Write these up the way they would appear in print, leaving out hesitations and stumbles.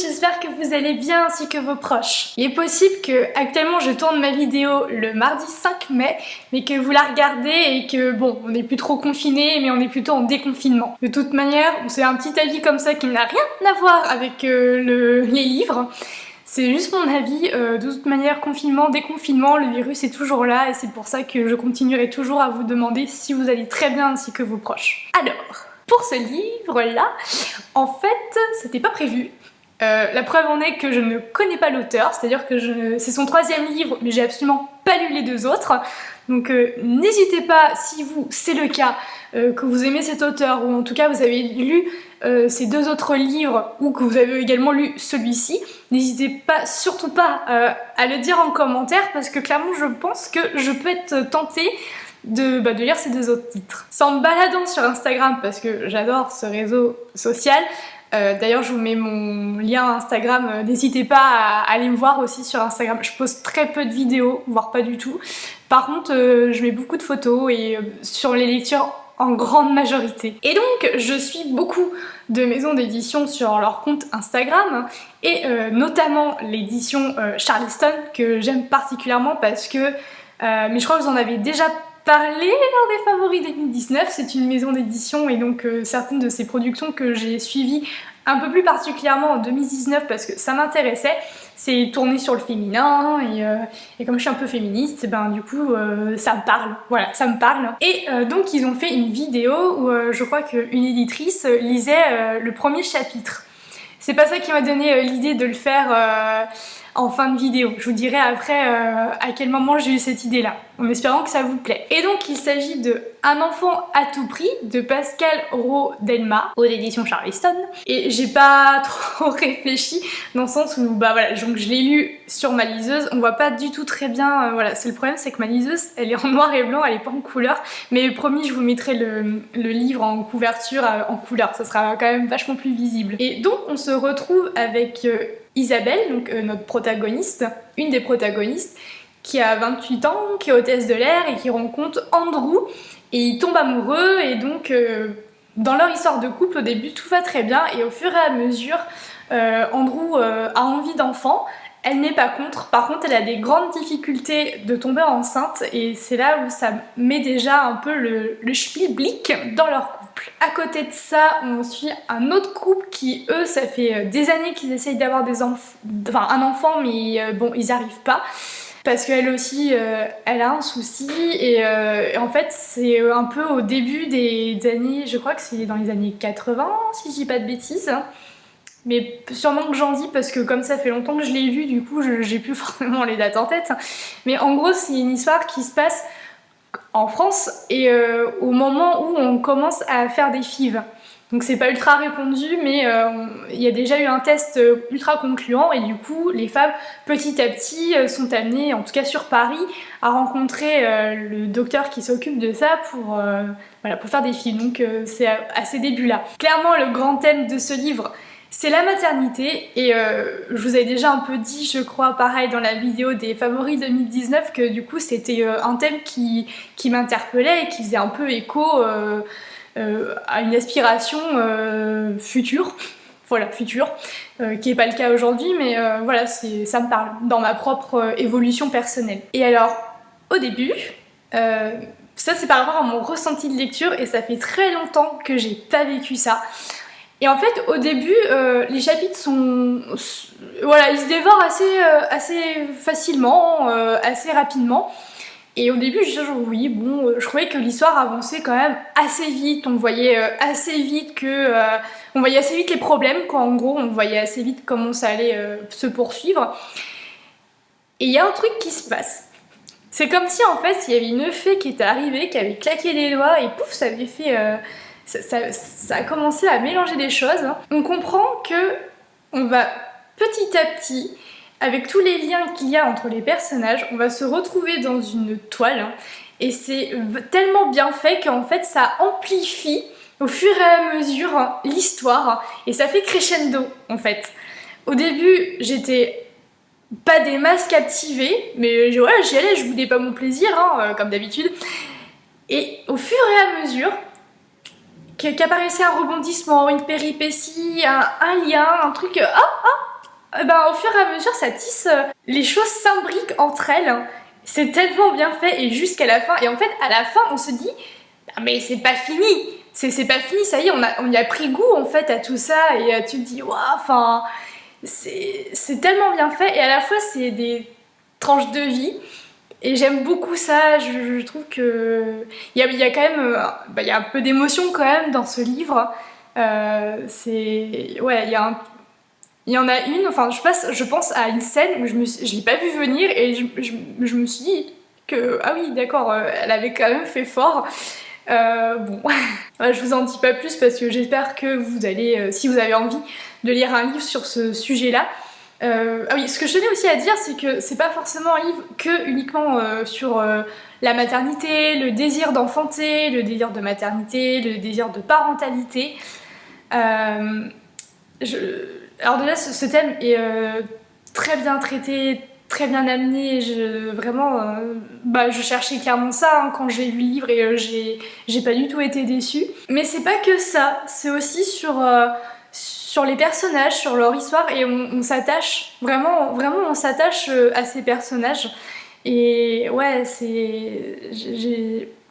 j'espère que vous allez bien ainsi que vos proches. Il est possible que actuellement je tourne ma vidéo le mardi 5 mai, mais que vous la regardez et que bon, on n'est plus trop confiné, mais on est plutôt en déconfinement. De toute manière, c'est un petit avis comme ça qui n'a rien à voir avec les livres. C'est juste mon avis, de toute manière, confinement, déconfinement, le virus est toujours là et c'est pour ça que je continuerai toujours à vous demander si vous allez très bien ainsi que vos proches. Alors, pour ce livre-là, en fait, c'était pas prévu. La preuve en est que je ne connais pas l'auteur, c'est-à-dire que c'est son 3e livre, mais j'ai absolument pas lu les 2 autres. Donc n'hésitez pas, si c'est le cas, que vous aimez cet auteur, ou en tout cas vous avez lu ces 2 autres livres, ou que vous avez également lu celui-ci, n'hésitez pas, surtout pas à le dire en commentaire, parce que clairement je pense que je peux être tentée de lire ces 2 autres titres. C'est en me baladant sur Instagram, parce que j'adore ce réseau social. D'ailleurs je vous mets mon lien Instagram, n'hésitez pas à aller me voir aussi sur Instagram. Je poste très peu de vidéos, voire pas du tout. Par contre je mets beaucoup de photos et sur les lectures en grande majorité. Et donc je suis beaucoup de maisons d'édition sur leur compte Instagram et notamment l'édition Charleston que j'aime particulièrement parce que, mais je crois que vous en avez déjà parlé lors des favoris 2019, c'est une maison d'édition et donc certaines de ses productions que j'ai suivies un peu plus particulièrement en 2019 parce que ça m'intéressait, c'est tourné sur le féminin et comme je suis un peu féministe, ben du coup ça me parle, voilà, ça me parle. Et donc ils ont fait une vidéo où je crois qu'une éditrice lisait le 1er chapitre. C'est pas ça qui m'a donné l'idée de le faire en fin de vidéo. Je vous dirai après à quel moment j'ai eu cette idée-là, en espérant que ça vous plaît. Et donc il s'agit de Un enfant à tout prix de Pascal Rodelma aux éditions Charleston. Et j'ai pas trop réfléchi dans le sens où voilà, donc je l'ai lu sur ma liseuse, on voit pas du tout très bien, voilà, c'est le problème, c'est que ma liseuse elle est en noir et blanc, elle est pas en couleur, mais promis je vous mettrai le livre en couverture en couleur, ça sera quand même vachement plus visible. Et donc on se retrouve avec Isabelle, donc notre protagoniste, une des protagonistes, qui a 28 ans, qui est hôtesse de l'air et qui rencontre Andrew et ils tombent amoureux et donc dans leur histoire de couple au début tout va très bien et au fur et à mesure Andrew a envie d'enfant, elle n'est pas contre, par contre elle a des grandes difficultés de tomber enceinte et c'est là où ça met déjà un peu le schmilblick dans leur couple. À côté de ça, on suit un autre couple qui, eux, ça fait des années qu'ils essayent d'avoir un enfant, mais bon, ils n'y arrivent pas. Parce qu'elle aussi, elle a un souci et en fait c'est un peu au début des années, je crois que c'est dans les années 80 si je dis pas de bêtises. Mais sûrement que j'en dis parce que comme ça fait longtemps que je l'ai vu, du coup j'ai plus forcément les dates en tête. Mais en gros c'est une histoire qui se passe en France et au moment où on commence à faire des FIV. Donc c'est pas ultra répandu mais il y a déjà eu un test ultra concluant et du coup les femmes petit à petit sont amenées, en tout cas sur Paris, à rencontrer le docteur qui s'occupe de ça pour faire des FIV. Donc c'est à ces débuts-là. Clairement le grand thème de ce livre c'est la maternité et je vous avais déjà un peu dit, je crois, pareil dans la vidéo des favoris 2019 que du coup c'était un thème qui m'interpellait et qui faisait un peu écho à une aspiration future, voilà, future, qui n'est pas le cas aujourd'hui, mais voilà, ça me parle dans ma propre évolution personnelle. Et alors, au début, ça c'est par rapport à mon ressenti de lecture et ça fait très longtemps que j'ai pas vécu ça. Et en fait, au début, les chapitres sont... Voilà, ils se dévorent assez facilement, assez rapidement. Et au début, je disais oui, bon, je trouvais que l'histoire avançait quand même assez vite. On voyait assez vite on voyait assez vite les problèmes, quoi. En gros, on voyait assez vite comment ça allait se poursuivre. Et il y a un truc qui se passe. C'est comme si, en fait, il y avait une fée qui était arrivée, qui avait claqué des doigts, et pouf, ça avait fait... Ça a commencé à mélanger des choses. On comprend que on va petit à petit, avec tous les liens qu'il y a entre les personnages, on va se retrouver dans une toile et c'est tellement bien fait qu'en fait ça amplifie au fur et à mesure l'histoire et ça fait crescendo en fait. Au début j'étais pas des masses captivée, mais ouais, j'y allais, je boudais pas mon plaisir comme d'habitude. Et au fur et à mesure qu'apparaissait un rebondissement, une péripétie, un lien, un truc, Au fur et à mesure, ça tisse, les choses s'imbriquent entre elles, hein. C'est tellement bien fait et jusqu'à la fin. Et en fait, à la fin, on se dit, ah, mais c'est pas fini. C'est pas fini, ça y est, on y a pris goût en fait à tout ça. Et tu te dis, waouh, enfin, c'est tellement bien fait. Et à la fois, c'est des tranches de vie. Et j'aime beaucoup ça. Je trouve que il y a quand même, il y a un peu d'émotion quand même dans ce livre. Ouais, il y en a une, enfin je pense à une scène où je l'ai pas vu venir et je me suis dit que, ah oui d'accord, elle avait quand même fait fort. Bon, voilà, je vous en dis pas plus parce que j'espère que vous allez, si vous avez envie de lire un livre sur ce sujet-là. Ah oui, ce que je tenais aussi à dire, c'est que c'est pas forcément un livre que uniquement sur la maternité, le désir d'enfanter, le désir de maternité, le désir de parentalité. Euh, alors déjà, ce thème est très bien traité, très bien amené. Vraiment, je cherchais clairement ça hein, quand j'ai lu le livre et j'ai pas du tout été déçue. Mais c'est pas que ça, c'est aussi sur les personnages, sur leur histoire et on s'attache, vraiment, vraiment on s'attache à ces personnages. Et ouais,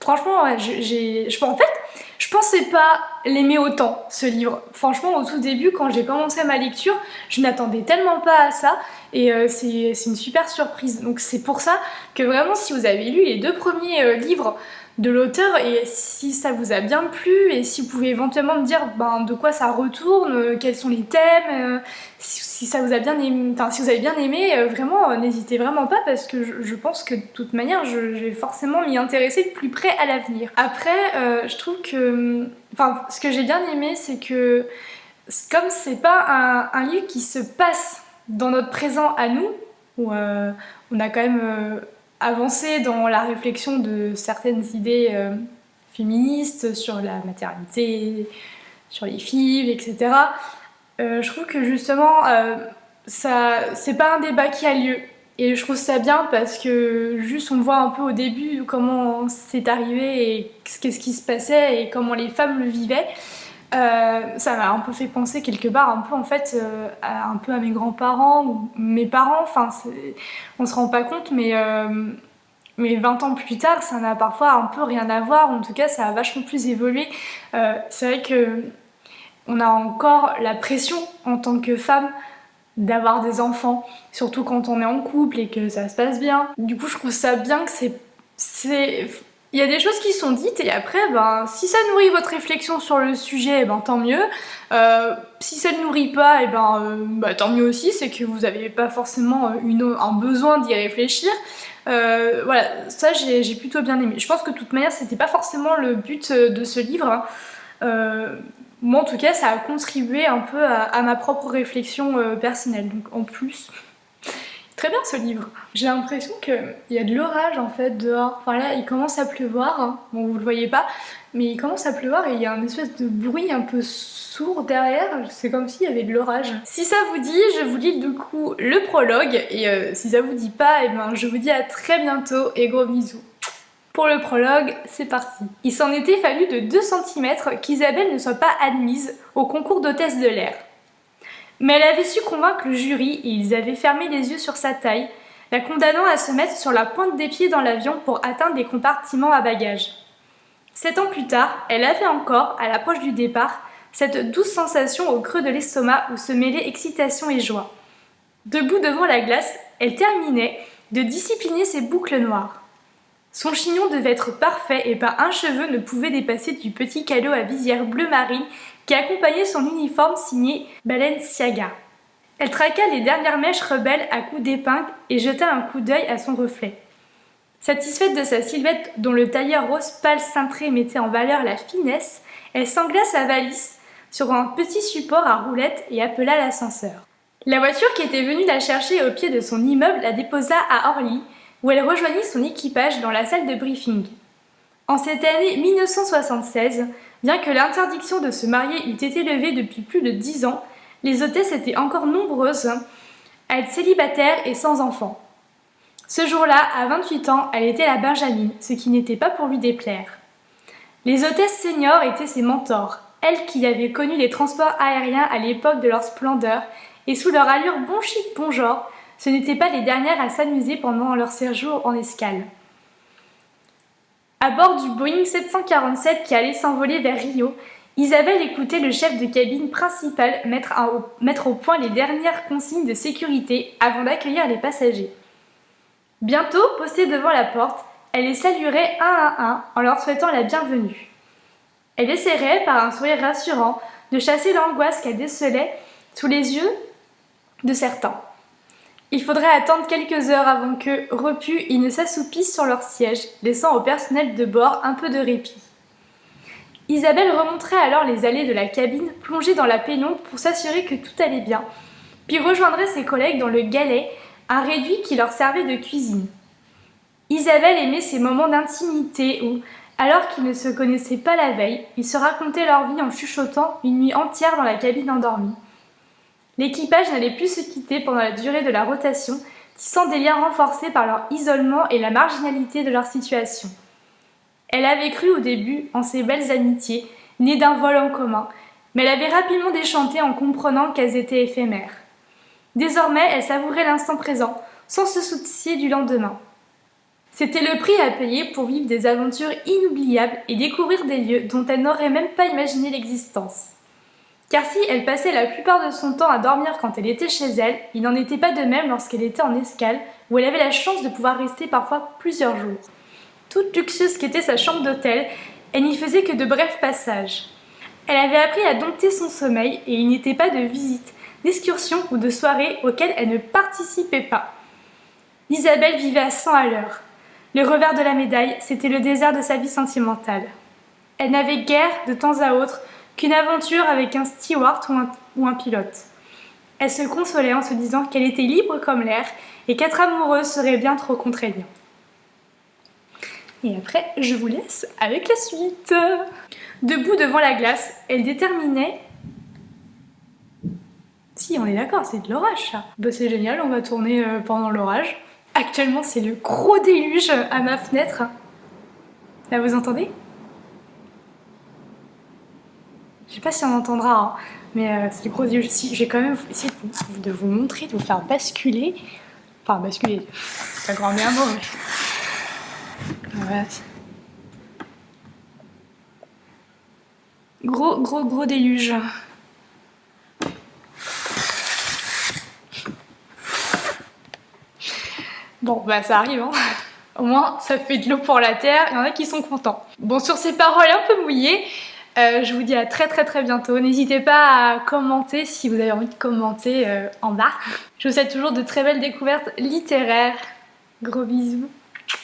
franchement, ouais, en fait, je pensais pas l'aimer autant, ce livre. Franchement, au tout début, quand j'ai commencé ma lecture, je m'attendais tellement pas à ça. Et c'est une super surprise. Donc c'est pour ça que vraiment, si vous avez lu les 2 premiers livres de l'auteur et si ça vous a bien plu et si vous pouvez éventuellement me dire de quoi ça retourne, quels sont les thèmes, si ça vous a bien aimé, enfin si vous avez bien aimé, vraiment n'hésitez vraiment pas parce que je pense que de toute manière je vais forcément m'y intéresser de plus près à l'avenir. Après, je trouve que, enfin ce que j'ai bien aimé c'est que comme c'est pas un livre qui se passe dans notre présent à nous, où on a quand même avancé dans la réflexion de certaines idées féministes sur la maternité, sur les filles, etc. Je trouve que justement, c'est pas un débat qui a lieu. Et je trouve ça bien parce que juste on voit un peu au début comment c'est arrivé et qu'est-ce qui se passait et comment les femmes le vivaient. Ça m'a un peu fait penser quelque part un peu en fait un peu à mes grands-parents ou mes parents, enfin on se rend pas compte mais 20 ans plus tard ça n'a parfois un peu rien à voir, en tout cas ça a vachement plus évolué. C'est vrai que on a encore la pression en tant que femme d'avoir des enfants, surtout quand on est en couple et que ça se passe bien. Du coup je trouve ça bien que il y a des choses qui sont dites et après, si ça nourrit votre réflexion sur le sujet, tant mieux. Si ça ne nourrit pas, tant mieux aussi, c'est que vous n'avez pas forcément un besoin d'y réfléchir. Voilà, ça j'ai plutôt bien aimé. Je pense que de toute manière, c'était pas forcément le but de ce livre, hein. Moi en tout cas, ça a contribué un peu à ma propre réflexion personnelle. Donc en plus, très bien ce livre. J'ai l'impression qu'il y a de l'orage en fait dehors. Enfin là, il commence à pleuvoir. Hein. Bon, vous le voyez pas, mais il commence à pleuvoir et il y a un espèce de bruit un peu sourd derrière. C'est comme s'il y avait de l'orage. Si ça vous dit, je vous lis du coup le prologue. Et si ça vous dit pas, je vous dis à très bientôt et gros bisous. Pour le prologue, c'est parti. Il s'en était fallu de 2 cm qu'Isabelle ne soit pas admise au concours d'hôtesse de l'air. Mais elle avait su convaincre le jury et ils avaient fermé les yeux sur sa taille, la condamnant à se mettre sur la pointe des pieds dans l'avion pour atteindre les compartiments à bagages. 7 ans plus tard, elle avait encore, à l'approche du départ, cette douce sensation au creux de l'estomac où se mêlaient excitation et joie. Debout devant la glace, elle terminait de discipliner ses boucles noires. Son chignon devait être parfait et pas un cheveu ne pouvait dépasser du petit calot à visière bleu marine qui accompagnait son uniforme signé Balenciaga. Elle traqua les dernières mèches rebelles à coups d'épingle et jeta un coup d'œil à son reflet. Satisfaite de sa silhouette dont le tailleur rose pâle cintré mettait en valeur la finesse, elle sangla sa valise sur un petit support à roulettes et appela l'ascenseur. La voiture qui était venue la chercher au pied de son immeuble la déposa à Orly, où elle rejoignit son équipage dans la salle de briefing. En cette année 1976, bien que l'interdiction de se marier eût été levée depuis plus de 10 ans, les hôtesses étaient encore nombreuses à être célibataires et sans enfants. Ce jour-là, à 28 ans, elle était la Benjamine, ce qui n'était pas pour lui déplaire. Les hôtesses seniors étaient ses mentors, elles qui avaient connu les transports aériens à l'époque de leur splendeur et sous leur allure bon chic bon genre, ce n'étaient pas les dernières à s'amuser pendant leur séjour en escale. À bord du Boeing 747 qui allait s'envoler vers Rio, Isabelle écoutait le chef de cabine principal mettre au point les dernières consignes de sécurité avant d'accueillir les passagers. Bientôt, postée devant la porte, elle les saluerait un à un en leur souhaitant la bienvenue. Elle essaierait, par un sourire rassurant, de chasser l'angoisse qu'elle décelait sous les yeux de certains. Il faudrait attendre quelques heures avant que, repus, ils ne s'assoupissent sur leur siège, laissant au personnel de bord un peu de répit. Isabelle remonterait alors les allées de la cabine, plongée dans la pénombre pour s'assurer que tout allait bien, puis rejoindrait ses collègues dans le galet, un réduit qui leur servait de cuisine. Isabelle aimait ces moments d'intimité où, alors qu'ils ne se connaissaient pas la veille, ils se racontaient leur vie en chuchotant une nuit entière dans la cabine endormie. L'équipage n'allait plus se quitter pendant la durée de la rotation, tissant des liens renforcés par leur isolement et la marginalité de leur situation. Elle avait cru au début en ces belles amitiés, nées d'un vol en commun, mais elle avait rapidement déchanté en comprenant qu'elles étaient éphémères. Désormais, elle savourait l'instant présent, sans se soucier du lendemain. C'était le prix à payer pour vivre des aventures inoubliables et découvrir des lieux dont elle n'aurait même pas imaginé l'existence. Car si elle passait la plupart de son temps à dormir quand elle était chez elle, il n'en était pas de même lorsqu'elle était en escale, où elle avait la chance de pouvoir rester parfois plusieurs jours. Toute luxueuse qu'était sa chambre d'hôtel, elle n'y faisait que de brefs passages. Elle avait appris à dompter son sommeil et il n'était pas de visites, d'excursions ou de soirées auxquelles elle ne participait pas. Isabelle vivait à 100 à l'heure. Le revers de la médaille, c'était le désert de sa vie sentimentale. Elle n'avait guère, de temps à autre, qu'une aventure avec un steward ou un pilote. Elle se consolait en se disant qu'elle était libre comme l'air et qu'être amoureuse serait bien trop contraignant. Et après, je vous laisse avec la suite. Debout devant la glace, elle déterminait... Si, on est d'accord, c'est de l'orage ça. Bah c'est génial, on va tourner pendant l'orage. Actuellement, c'est le gros déluge à ma fenêtre. Là, vous entendez ? Je sais pas si on entendra, hein, mais c'est le gros déluge. Si, je vais quand même essayer de vous montrer, de vous faire basculer. Enfin, basculer, c'est pas grand bien mot, mais... Voilà. Gros déluge. Bon, bah ça arrive, hein. Au moins, ça fait de l'eau pour la terre, il y en a qui sont contents. Bon, sur ces paroles un peu mouillées, je vous dis à très bientôt. N'hésitez pas à commenter si vous avez envie de commenter en bas. Je vous souhaite toujours de très belles découvertes littéraires. Gros bisous.